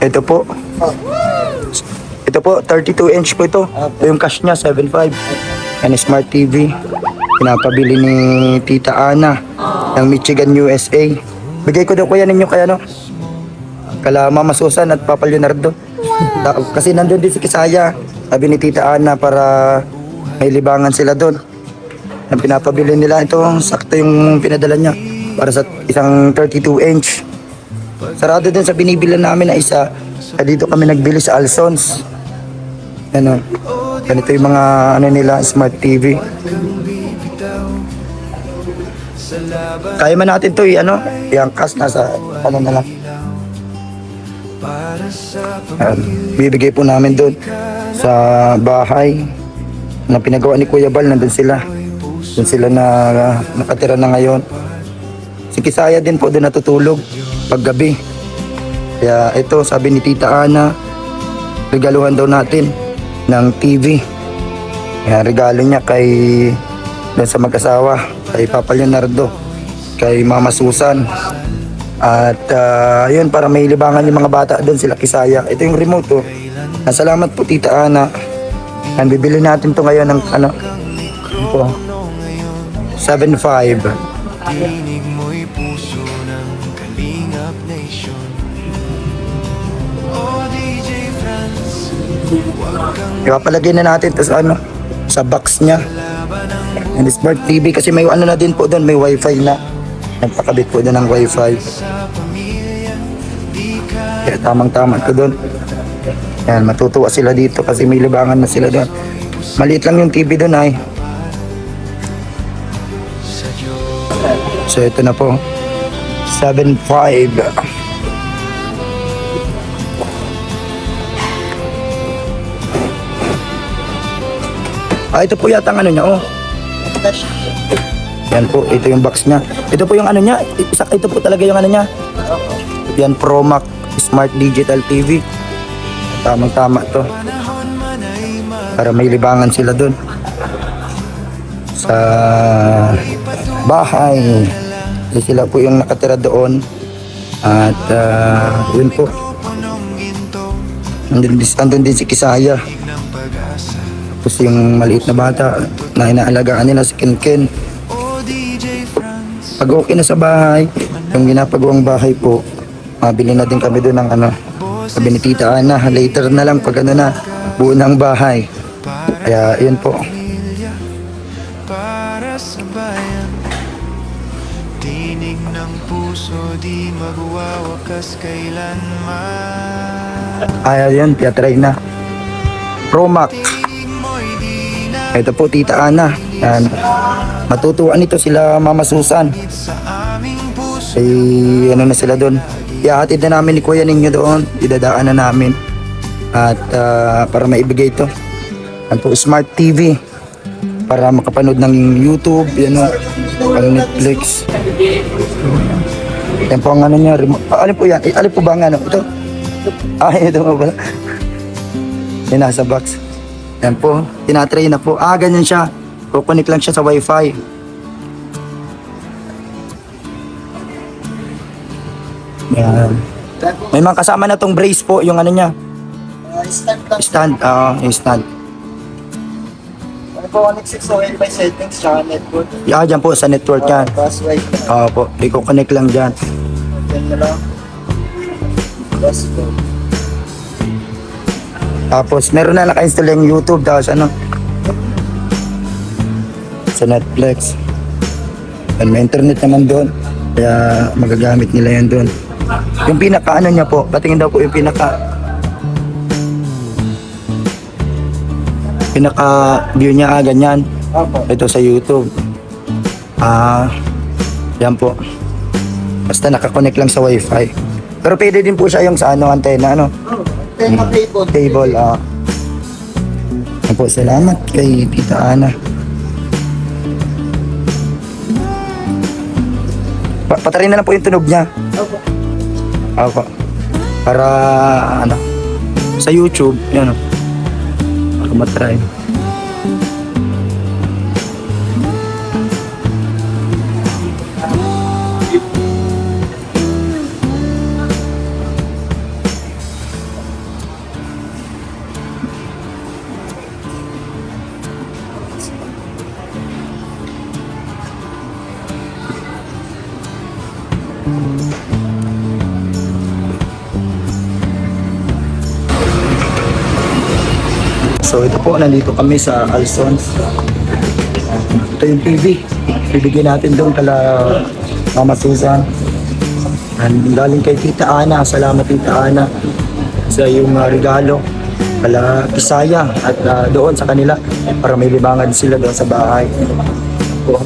Ito po. Ito po, 32 inch po ito. Ito yung cash niya, 7.5. Yan, Smart TV. Pinapabili ni Tita Ana ng Michigan, USA. Bigay ko daw kuya ninyo kaya no? Kala Mama Susan at Papa Leonardo. Kasi nandun din si Kisaya. Sabi ni Tita Ana para may libangan sila doon. Ang pinapabili nila ito, sakto yung pinadala niya para sa isang 32 inch. Sarado din sa binibilan namin na isa. Dito kami nagbili sa Alsons. Ano, ganito yung mga ano nila, Smart TV. Kaya man natin to i-angkas nasa ano na lang. Bibigay po namin doon sa bahay na pinagawa ni Kuya Bal. Nandun sila. Doon sila na nakatira na ngayon. Si Kisaya din po doon natutulog paggabi. Kaya ito, sabi ni Tita Ana, regaluhan daw natin ng TV. Kaya regalo niya kay doon sa mag-asawa, kay Papa Leonardo, kay Mama Susan. At yun, para may libangan yung mga bata doon, sila Kisaya. Ito yung remote oh. Salamat po Tita Ana. And bibili natin to ngayon ng ano, ito, 7.5. Tinig mo'y puso ng Kalingap Nation. Oh DJ France, huwag kang Ipapalagay na natin to sa ano, sa box niya. And Smart TV kasi may ano na din po doon, may wifi na. Nagpakabit po doon ng wifi. sa pamilya, di ka Kaya tamang-tama ko doon. Yan, matutuwa sila dito kasi may libangan na sila doon. Maliit lang yung TV doon ay. sa Diyos. So ito na po. 7.5. Ito po yata ang ano niya, oh. Yan po, ito yung box niya. Ito po yung ano niya, ito po talaga yung ano niya. Yan, Pro Max Smart Digital TV. Tamang-tama to. Para may libangan sila doon. Sa bahay. Kasi sila po yung nakatira doon. At yun po. Andun din si Kisaya. Tapos yung maliit na bata na inaalagaan nila si Ken. Pag okay na sa bahay, yung ginapagawang bahay po, mabili na din kami doon ng ano, sabi ni Tita Ana, later na lang pag ano na, buo ng bahay. Kaya yun po. Para sa bayan, tinig ng puso di magwawakas kailanman. Ay, yun, tiyatry na. Pro Max. Ito po, Tita Ana. Yan. Matutuwa nito sila Mama Susan. Sa aming puso Ano na sila doon. Ihahatid na namin ni Kuya ninyo doon. Idadaan na namin. At para maibigay ito. Yan po, Smart TV. Para makapanood ng YouTube, pang Netflix. Yan po ang ano niya. Alin po yan? Alin po ba ang ano? Ito? Ito nga pala. Yan nasa box. Yan po, tinatry na po. Ganyan siya. Kukunik lang siya sa wifi. Yan. May mga kasama na tong brace po, yung ano niya. Stand, yung stand. Ano po, connect 608 by settings, tsaka network. Dyan po sa network yan. Password. Po, i-connect lang dyan. Yan na lang. Password. Tapos meron na naka-install yung YouTube, tapos ano, sa Netflix. And may internet naman doon, kaya magagamit nila yan doon. Yung pinaka ano niya po, patingin daw po yung pinaka view niya, ganyan. Ito sa YouTube. Yan po. Basta nakakonect lang sa wifi. Pero pwede din po siya yung sa ano, antena, ano. Table, Yan po, salamat kay Tita Ana. Patarin na lang po yung tunog niya. Opo. Para, ano, sa YouTube, yan o. Para matry. So ito po, nandito kami sa Alsons. Ito yung TV. Bibigyan natin doon kala Mama Susan. And galing kay Tita Ana. Salamat Tita Ana sa iyong regalo kala Kisaya at doon sa kanila para may libangan sila doon sa bahay. Po.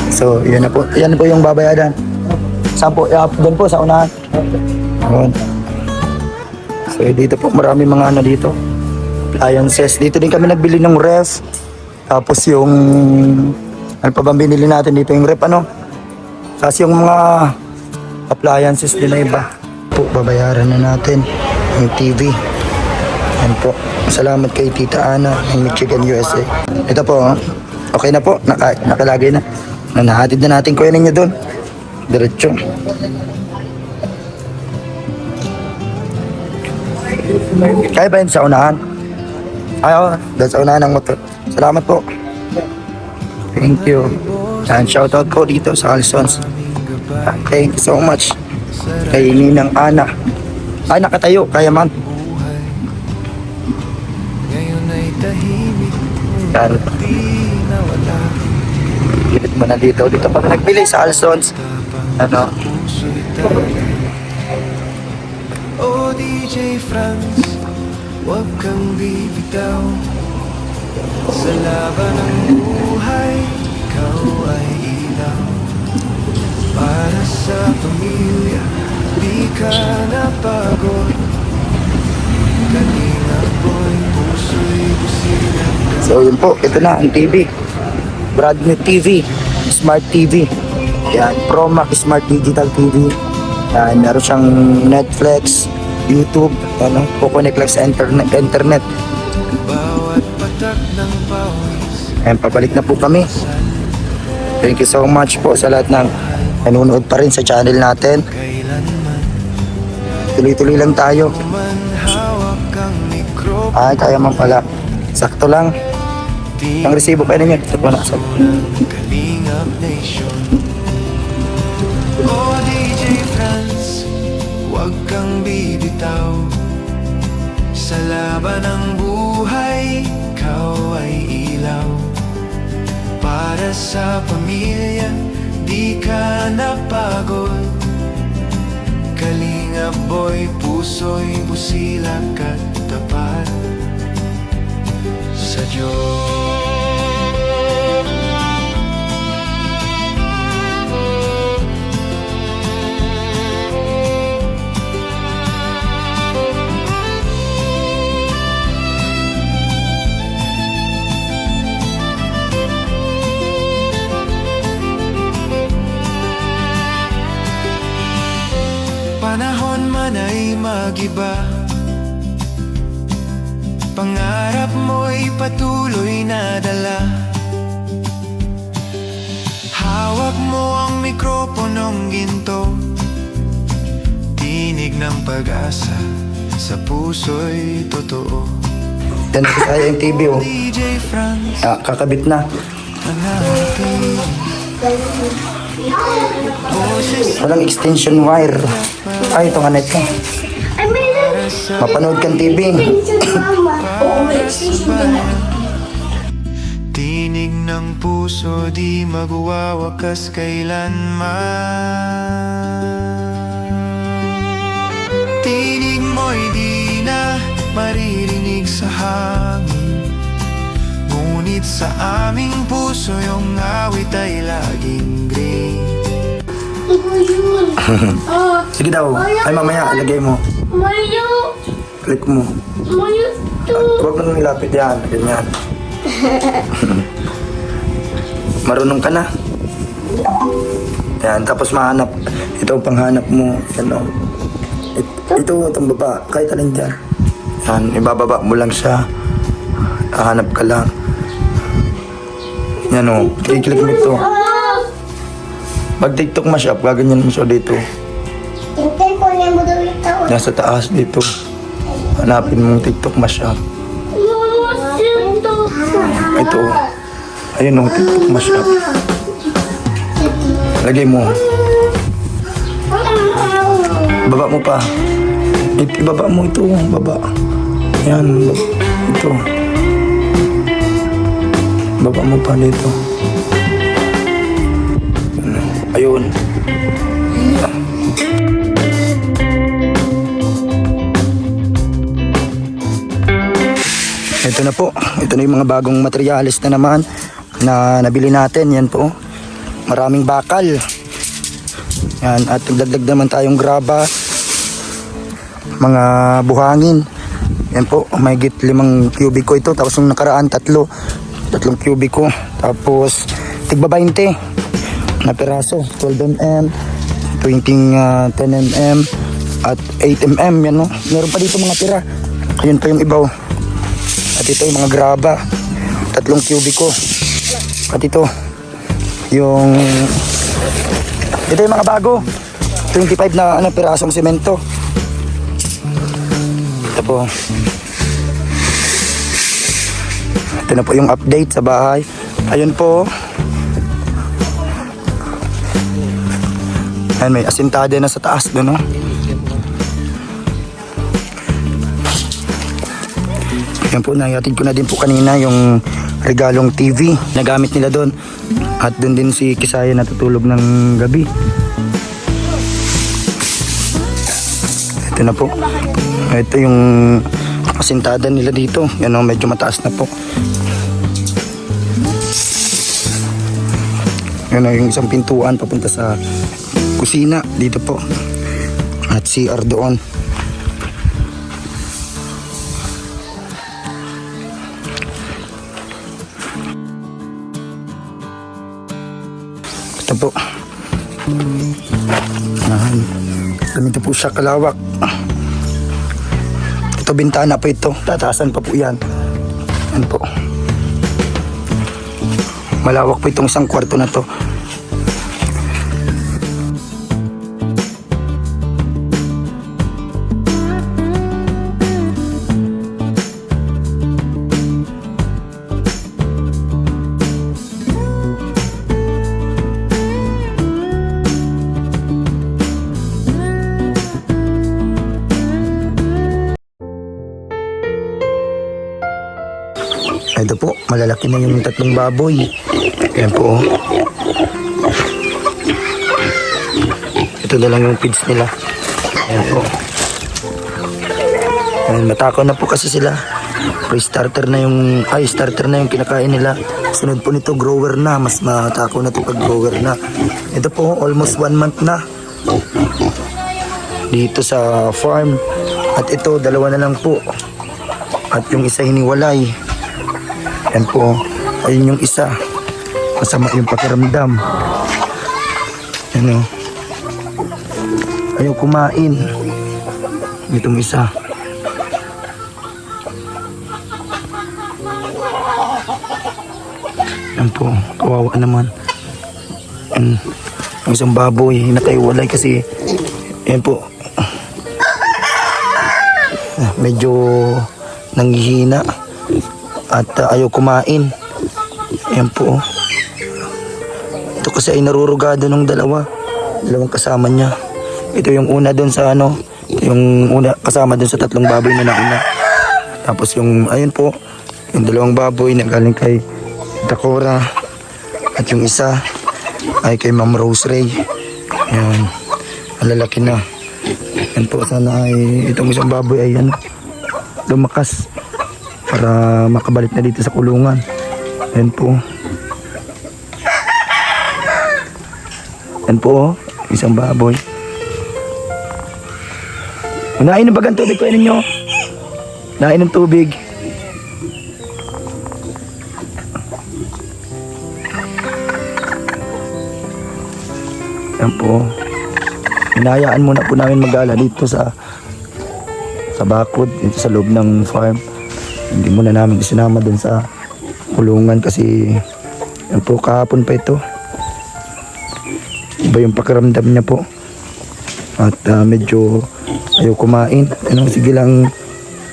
So, yan na po. Yan po yung babayaran. Saan po? Doon po sa unahan. Doon. So, dito po marami mga ano dito. Appliances. Dito din kami nagbili ng ref. Tapos yung ano pa bang binili natin dito yung ref ano. Tapos yung mga appliances din na iba. Po, babayaran na natin yung TV. Yan po. Salamat kay Tita Ana ng Michigan, USA. Ito po, oh. Okay na po. Nakalagay na. Nahatid na natin kuya ninyo doon. Diretso. Kaya ba yun sa unahan? Ayaw, doon sa unahan ng motor. Salamat po. Thank you. And shoutout ko dito sa Alsons. Thank you so much. Kay Ninang Ana. Ay, nakatayo. Kaya man. Ngayon ay tahimik, Yan. di nawala. Gilit mo na dito. Dito pa nagbili sa Alsons. Ano? Puso'y tayo. Oh DJ Franz, huwag kang bibitaw. Sa laban ng buhay, ikaw ay ilaw. Para sa pamilya, di ka napagod. Kanina boy, puso'y busilang. So yun po, ito na ang TV. Brand new TV, Smart TV. Yan, Promax Smart Digital TV. Yan, meron siyang Netflix, YouTube, ano, kukonek lang sa internet. Bawat patak ng pawis, Ayan, pabalik na po kami. Thank you so much po sa lahat ng nanonood pa rin sa channel natin. kailanman Tuloy-tuloy lang tayo. man hawak ang mikropono. Ay, kaya man pala. Sakto lang. Ang resibo kayo ninyo. Ito po na. Kalingap Nation. Oh DJ Franz, huwag kang bibitaw. Sa laban ng buhay, ikaw ay ilaw. Para sa pamilya, di ka napagod. Kalingap boy, puso'y busilak at tapat sa Diyos. Panahon man ay magiba, pangarap mo'y patuloy na dala. Hawak mo ang mikroponong ginto, tinig ng pag-asa, sa puso'y totoo. Yan na kaya yung TV oh. DJ Franz, Kakabit na. ang ating boses Walang extension wire. Ay, ito nga net ka. para sa Mapanood kang TV. tinig ng puso, di magwawakas kailanman. Tinig mo'y di na maririnig sa hangin, ngunit sa aming puso yung awit ay laging green. Sige daw. Ay, mamaya, ilagay mo. Mayo! Click mo. Mayo to! Huwag mo nang ilapit yan. Ganyan. Marunong ka na. Yan, tapos mahanap. Ito ang panghanap mo. Yan o. Ito, itong baba. Kahit alin dyan. Yan, ibababa mo lang siya. Hahanap ka lang. Yan o. Click mo ito. Pag TikTok mashup, gaganyan mo siya dito. Tingnan ko niya mo daw ito. Nasa taas dito. Hanapin mong TikTok mashup. Mama, ito. Ito. Ayun o, TikTok mashup. Lagay mo. Baba mo pa. Ibaba mo ito. Baba. Yan. Ito. Baba mo pa dito. Ayun. Ito na po. Ito na yung mga bagong materialis na naman na nabili natin. Yan po. Maraming bakal. Yan. At nagdagdag naman tayong graba. Mga buhangin. Yan po. May git 5 kubiko ito. Tapos yung nakaraan 3 kubiko. Tapos tigba 20 na peraso. 12mm, 10 mm at 8mm. Yan no. Meron pa dito mga tira. Ayun pa yung ibaw. At ito yung mga graba. 3 kubiko. At ito yung mga bago. 25 na pirasong semento. Ito po. Ito na po yung update sa bahay. Ayun po. Ayan, may asintade na sa taas doon, no? Yan po, naihatid ko na din po kanina yung regalong TV. Nagamit nila doon. At doon din si Kisaya natutulog ng gabi. Ito na po. Ito yung asintada nila dito. Yan o, medyo mataas na po. Yan o, yung isang pintuan papunta sa kusina. Dito po. At CR doon. Ito po. Ganito po siya kalawak. Ito bintana po ito. Tataasan pa po yan. Yan po. Malawak po itong isang kwarto na to. Ito po, malalaki na yung 3 baboy. Ayan po. Ito na lang yung feeds nila. Ayan po. Ayan, matakaw na po kasi sila. Pre-starter na yung, starter na yung kinakain nila. Sunod po nito, grower na. Mas matakaw na ito pag grower na. Ito po, almost 1 month na. Dito sa farm. At ito, 2 na lang po. At yung isa hiniwalay. Yan po, ayun yung isa. Masama yung pakiramdam. Yan o. Ayaw kumain. Itong isa. Yan po, kawawa naman. Yan. Ang isang baboy, nakaiwalay kasi yan po. Medyo nanghihina. At ayaw kumain. Ayan po. Ito kasi ay narurugado ng dalawang kasama niya. Ito yung una doon sa yung una kasama doon sa 3 baboy na nauna. Tapos yung ayun po, yung 2 baboy na galing kay Dakora. At yung isa ay kay Ma'am Rose Ray. Ayan. Malalaki na. Ayan po, sana ay itong isang baboy ay lumakas para makabalik na dito sa kulungan. Ayan po. Ayan po, isang baboy. Unahin ng bagang tubig ko ninyo. Unahin ng tubig. Ayan po. Hinayaan muna po namin mag-ala dito sa bakod, dito sa loob ng farm. Hindi muna namin isinama dun sa kulungan kasi yan po, kahapon pa ito. Iba yung pakiramdam niya po. At medyo ayaw kumain. Sige lang,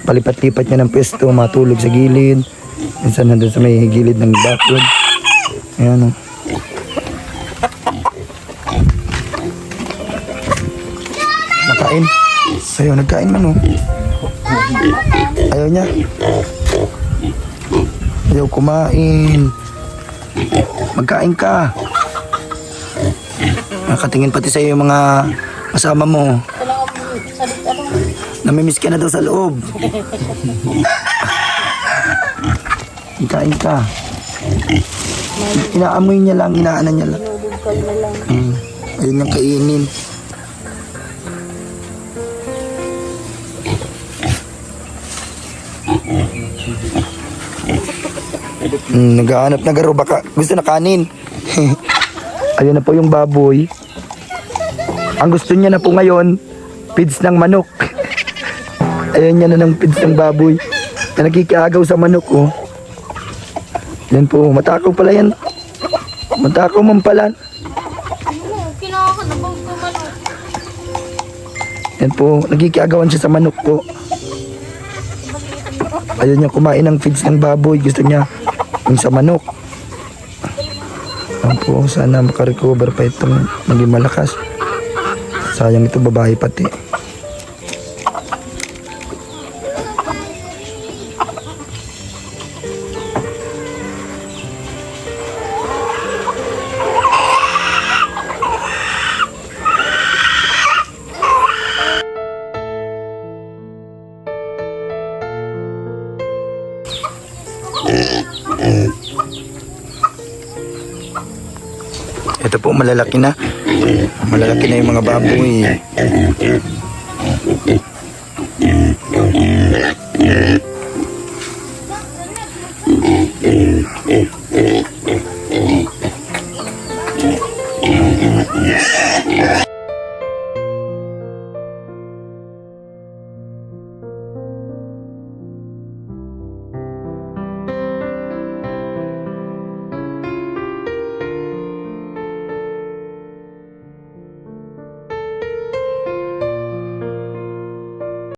palipat-lipat niya ng pwesto, matulog sa gilid. Minsan nandun sa may gilid ng bakod. Ayan o. Kain. Ayaw, nagkain man oh. Ayaw niya. Ayaw kumain. Magkain ka. Nakatingin pati sa'yo yung mga kasama mo. Namimiss ka na daw sa loob. Kain ka. Inaamoy niya lang, inaanan niya lang. Ayun yung kainin. Naghahanap na garo, baka gusto na kanin. Ayun na po yung baboy. Ang gusto niya na po ngayon, feeds ng manok. Ayun niya na ng feeds ng baboy. Na nakikiagaw sa manok, oh. Yan po, matakaw pala yan. Matakaw man pala. Kinakakadabang ko manok. Yan po, nakikiagawan siya sa manok po. Ayaw niya kumain ng feeds ng baboy. Gusto niya yung sa manok. Yan po, sana makarecover pa itong maging malakas. Sayang ito, babae pati. Ito po, malalaki na. Malalaki na yung mga baboy.